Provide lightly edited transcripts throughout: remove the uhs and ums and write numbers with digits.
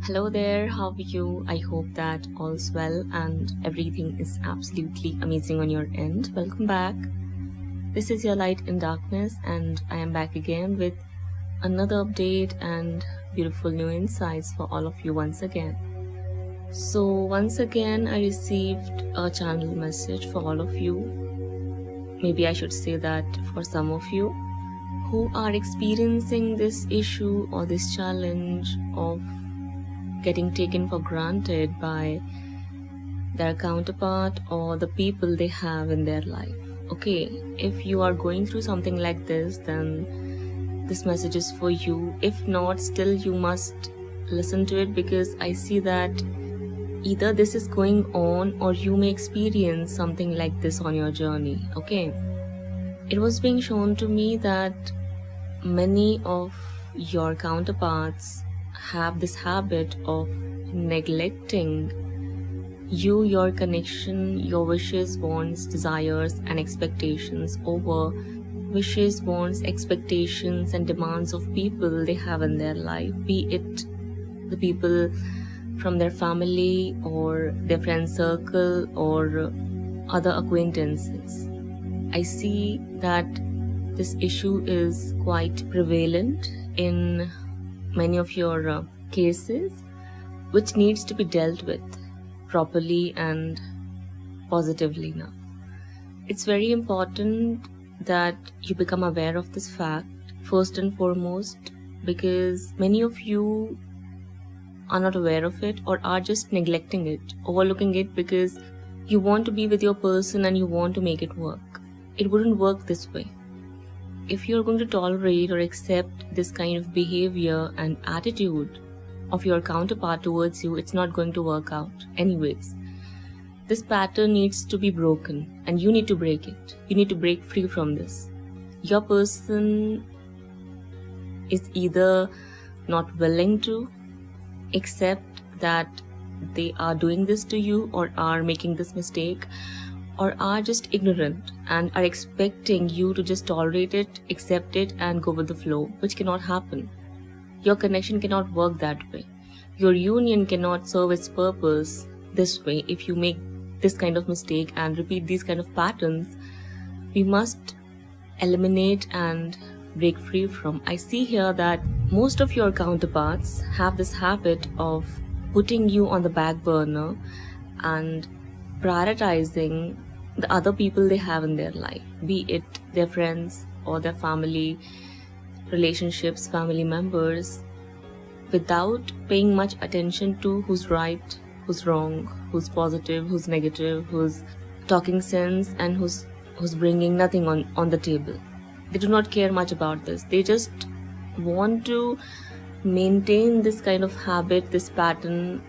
Hello there, how are you? I hope that all's well and everything is absolutely amazing on your end. Welcome back. This is your Light in Darkness, and I am back again with another update and beautiful new insights for all of you once again. So once again, I received a channel message for all of you. Maybe I should say that for some of you who are experiencing this issue or this challenge of getting taken for granted by their counterpart or the people they have in their life. Okay, if you are going through something like this, then this message is for you. If not, still you must listen to it, because I see that either this is going on or you may experience something like this on your journey. Okay, it was being shown to me that many of your counterparts have this habit of neglecting you, your connection, your wishes, wants, desires, and expectations over wishes, wants, expectations, and demands of people they have in their life, be it the people from their family or their friend circle or other acquaintances. I see that this issue is quite prevalent in many of your cases, which needs to be dealt with properly and positively now. It's very important that you become aware of this fact first and foremost, because many of you are not aware of it or are just neglecting it, overlooking it, because you want to be with your person and you want to make it work. It wouldn't work this way. If you're going to tolerate or accept this kind of behavior and attitude of your counterpart towards you, it's not going to work out anyways. This pattern needs to be broken, and you need to break it. You need to break free from this. Your person is either not willing to accept that they are doing this to you or are making this mistake, or are just ignorant and are expecting you to just tolerate it, accept it, and go with the flow, which cannot happen. Your connection cannot work that way. Your union cannot serve its purpose this way. If you make this kind of mistake and repeat these kind of patterns, we must eliminate and break free from. I see here that most of your counterparts have this habit of putting you on the back burner and prioritizing the other people they have in their life, be it their friends or their family, relationships, family members, without paying much attention to who's right, who's wrong, who's positive, who's negative, who's talking sense, and who's bringing nothing on the table. They do not care much about this. They just want to maintain this kind of habit, this pattern,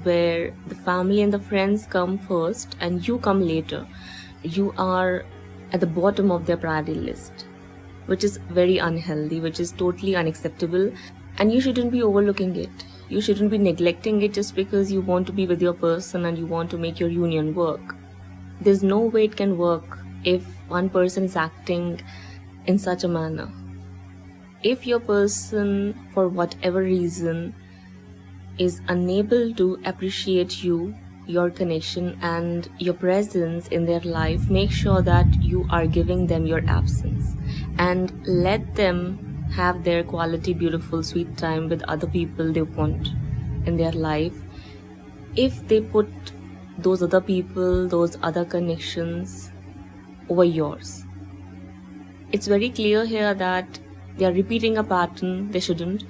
where the family and the friends come first and you come later. You are at the bottom of their priority list, which is very unhealthy, which is totally unacceptable, and you shouldn't be overlooking it. You shouldn't be neglecting it just because you want to be with your person and you want to make your union work. There's no way it can work if one person is acting in such a manner. If your person, for whatever reason, is unable to appreciate you, your connection, and your presence in their life, make sure that you are giving them your absence and let them have their quality, beautiful, sweet time with other people they want in their life. If they put those other people, those other connections over yours, it's very clear here that they are repeating a pattern they shouldn't,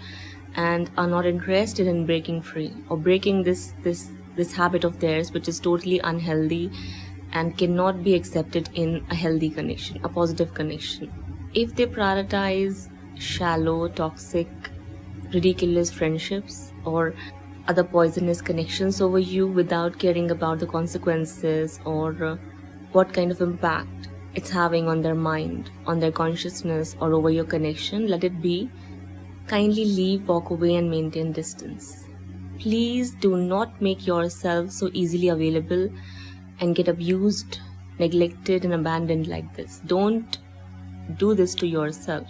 and are not interested in breaking free or breaking this habit of theirs, which is totally unhealthy and cannot be accepted in a healthy connection, a positive connection. If they prioritize shallow, toxic, ridiculous friendships or other poisonous connections over you without caring about the consequences or what kind of impact it's having on their mind, on their consciousness, or over your connection, let it be. Kindly leave, walk away, and maintain distance. Please do not make yourself so easily available and get abused, neglected, and abandoned like this. Don't do this to yourself.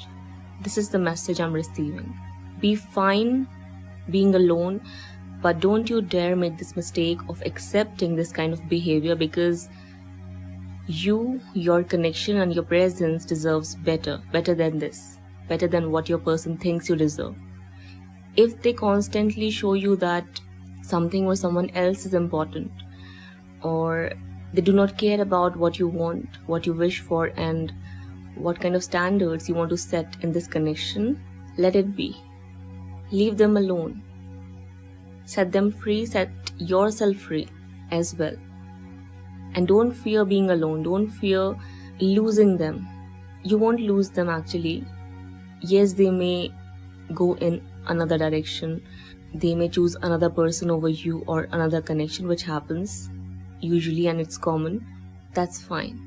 This is the message I'm receiving. Be fine being alone, But don't you dare make this mistake of accepting this kind of behavior, because your connection and your presence deserves better than this, better than what your person thinks you deserve. If they constantly show you that something or someone else is important, or they do not care about what you want, what you wish for, and what kind of standards you want to set in this connection, let it be. Leave them alone. Set them free, set yourself free as well. And don't fear being alone, don't fear losing them. You won't lose them actually. Yes, they may go in another direction, they may choose another person over you or another connection, which happens usually and it's common. That's fine.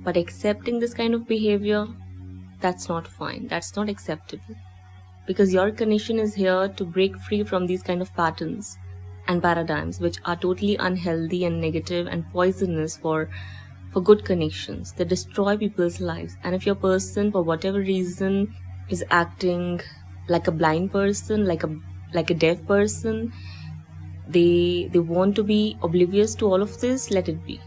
But accepting this kind of behavior, that's not fine, that's not acceptable. Because your connection is here to break free from these kind of patterns and paradigms which are totally unhealthy and negative and poisonous for good connections. They destroy people's lives. And if your person, for whatever reason, is acting like a blind person, like a deaf person, they want to be oblivious to all of this, let it be.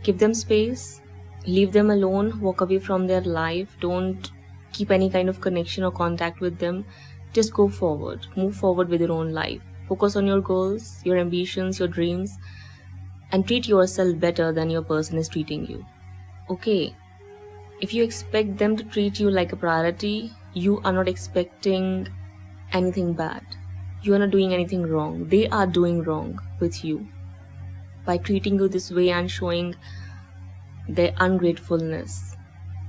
Give them space, leave them alone, walk away from their life. Don't keep any kind of connection or contact with them. Just go forward, move forward with your own life. Focus on your goals, your ambitions, your dreams, and treat yourself better than your person is treating you. Okay, if you expect them to treat you like a priority, you are not expecting anything bad. You are not doing anything wrong. They are doing wrong with you by treating you this way and showing their ungratefulness.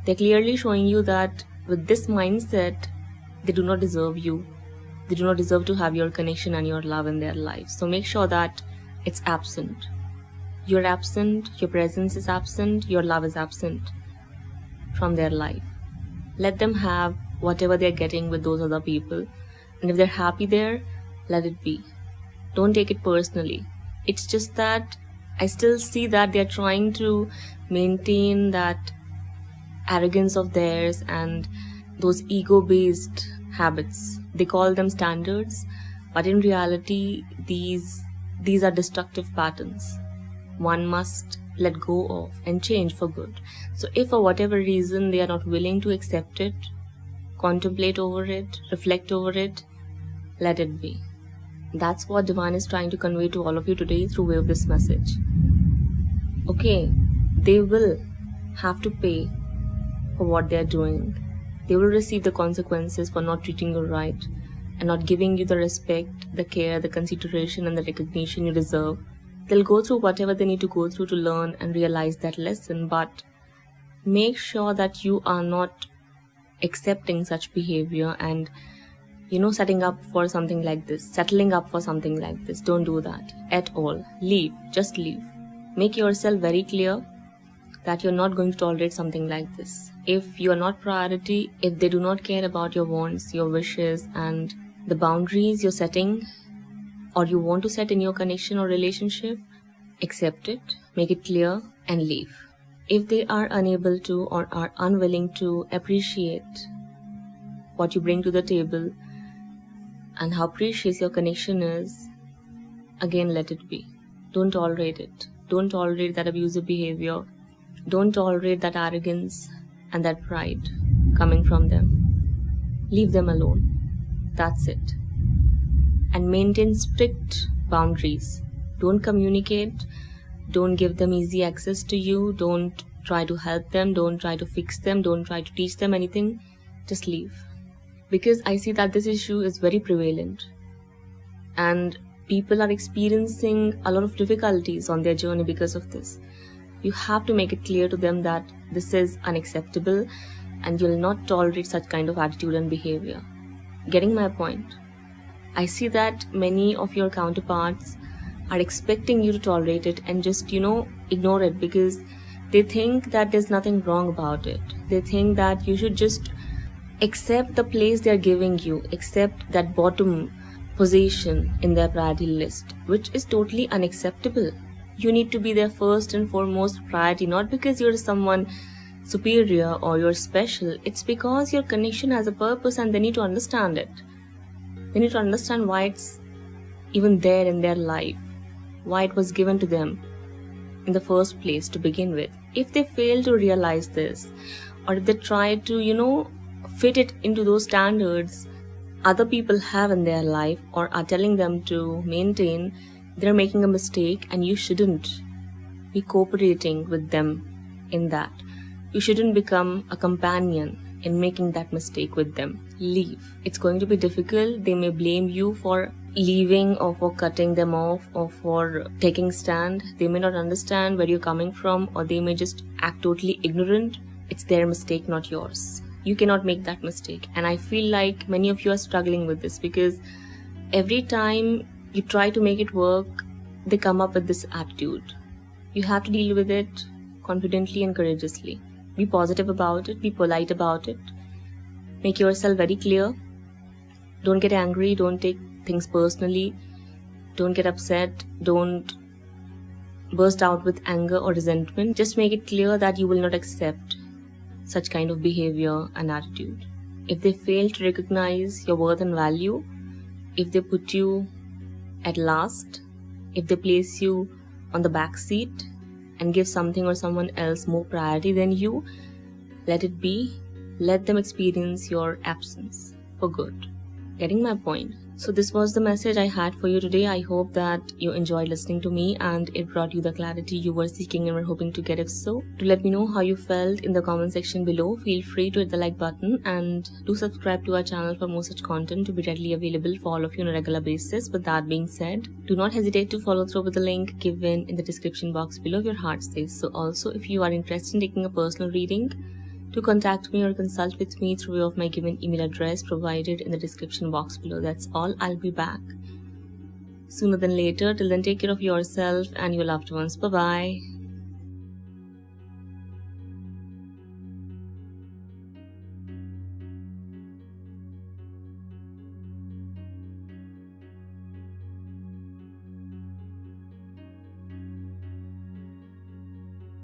They're clearly showing you that with this mindset, they do not deserve you. They do not deserve to have your connection and your love in their lives. So make sure that it's absent. You're absent, your presence is absent, your love is absent from their life. Let them have whatever they're getting with those other people. And if they're happy there, let it be. Don't take it personally. It's just that I still see that they're trying to maintain that arrogance of theirs and those ego-based habits. They call them standards, but in reality, these are destructive patterns. One must let go of and change for good. So if for whatever reason they are not willing to accept it, contemplate over it, reflect over it, let it be. That's what Divine is trying to convey to all of you today through way of this message. Okay, they will have to pay for what they're doing. They will receive the consequences for not treating you right and not giving you the respect, the care, the consideration, and the recognition you deserve. They'll go through whatever they need to go through to learn and realize that lesson, but make sure that you are not accepting such behavior and settling up for something like this. Don't do that at all. Leave. Just leave. Make yourself very clear that you're not going to tolerate something like this. If you are not priority, if they do not care about your wants, your wishes, and the boundaries you're setting or you want to set in your connection or relationship, accept it, make it clear, and leave. If they are unable to or are unwilling to appreciate what you bring to the table and how precious your connection is, again, let it be. Don't tolerate it. Don't tolerate that abusive behavior. Don't tolerate that arrogance and that pride coming from them. Leave them alone. That's it. And maintain strict boundaries. Don't communicate. Don't give them easy access to you. Don't try to help them. Don't try to fix them. Don't try to teach them anything. Just leave. Because I see that this issue is very prevalent. And people are experiencing a lot of difficulties on their journey because of this. You have to make it clear to them that this is unacceptable and you'll not tolerate such kind of attitude and behavior. Getting my point? I see that many of your counterparts are expecting you to tolerate it and just, ignore it because they think that there's nothing wrong about it. They think that you should just accept the place they're giving you, accept that bottom position in their priority list, which is totally unacceptable. You need to be their first and foremost priority, not because you're someone superior or you're special. It's because your connection has a purpose and they need to understand it. They need to understand why it's even there in their life, why it was given to them in the first place to begin with. If they fail to realize this, or if they try to, fit it into those standards other people have in their life or are telling them to maintain, they're making a mistake, and you shouldn't be cooperating with them in that. You shouldn't become a companion in making that mistake with them. Leave. It's going to be difficult. They may blame you for leaving or for cutting them off or for taking stand. They may not understand where you're coming from, or they may just act totally ignorant. It's their mistake, not yours. You cannot make that mistake. And I feel like many of you are struggling with this, because every time you try to make it work, they come up with this attitude. You have to deal with it confidently and courageously. Be positive about it, be polite about it. Make yourself very clear. Don't get angry, don't take things personally. Don't get upset, don't burst out with anger or resentment. Just make it clear that you will not accept such kind of behavior and attitude. If they fail to recognize your worth and value, if they put you at last, if they place you on the back seat and give something or someone else more priority than you, let it be. Let them experience your absence for good. Getting my point? So this was the message I had for you today. I hope that you enjoyed listening to me and it brought you the clarity you were seeking and were hoping to get. If so, do let me know how you felt in the comment section below. Feel free to hit the like button and do subscribe to our channel for more such content to be readily available for all of you on a regular basis. With that being said, do not hesitate to follow through with the link given in the description box below if your heart says so. Also, if you are interested in taking a personal reading, to contact me or consult with me through way of my given email address provided in the description box below. That's all. I'll be back sooner than later. Till then, take care of yourself and your loved ones. Bye-bye.